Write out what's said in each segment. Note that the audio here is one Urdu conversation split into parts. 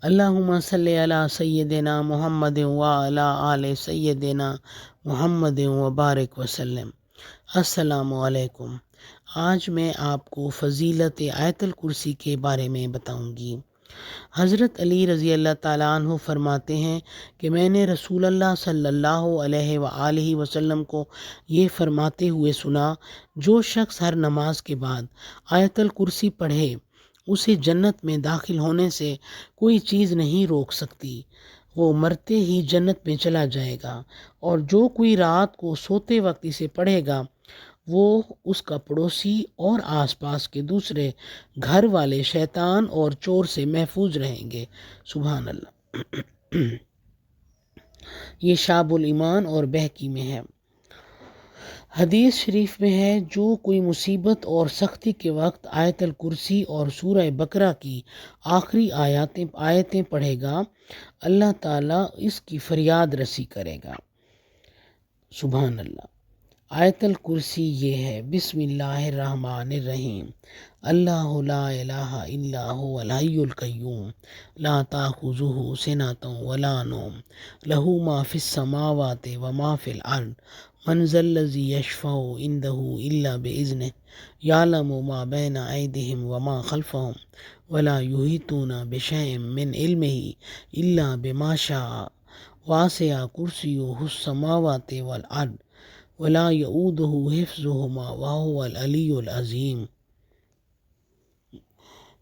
اللہم صلی علی سیدنا محمد وعلی آل سیدنا محمد وبارک وسلم۔ السلام علیکم۔ آج میں آپ کو فضیلت آیت الکرسی کے بارے میں بتاؤں گی۔ حضرت علی رضی اللہ تعالیٰ عنہ فرماتے ہیں کہ میں نے رسول اللہ صلی اللہ علیہ وآلہ وسلم کو یہ فرماتے ہوئے سنا، جو شخص ہر نماز کے بعد آیت الکرسی پڑھے اسے جنت میں داخل ہونے سے کوئی چیز نہیں روک سکتی، وہ مرتے ہی جنت میں چلا جائے گا، اور جو کوئی رات کو سوتے وقت اسے پڑھے گا وہ اس کا پڑوسی اور آس پاس کے دوسرے گھر والے شیطان اور چور سے محفوظ رہیں گے۔ سبحان اللہ۔ یہ شعب الایمان اور بہقی میں ہے۔ حدیث شریف میں ہے، جو کوئی مصیبت اور سختی کے وقت آیت الکرسی اور سورہ بقرہ کی آخری آیتیں پڑھے گا، اللہ تعالیٰ اس کی فریاد رسی کرے گا۔ سبحان اللہ۔ آیت الکرسی یہ ہے: بسم اللہ الرحمن الرحیم، اللہ لا الہ الا هو الحی القیوم، لا تأخذہ سنۃ ولا نوم، لہ ما فی السماوات وما فی الارض، من ذا الذی یشفع عندہ الا بإذنہ، یعلم ما بین ایدیہم وما خلفہم، ولا یحیطون بشیء من علمہ الا بما شاء، وسع کرسیہ السماوات والارض، ولا یؤودہ حفظہما وہو العلی العظیم۔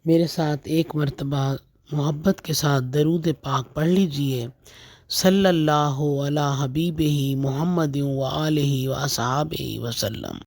میرے ساتھ ایک مرتبہ محبت کے ساتھ درود پاک پڑھ لیجئے۔ صلی اللہ علی حبیبہ محمد وآلہ وصحابہ وسلم۔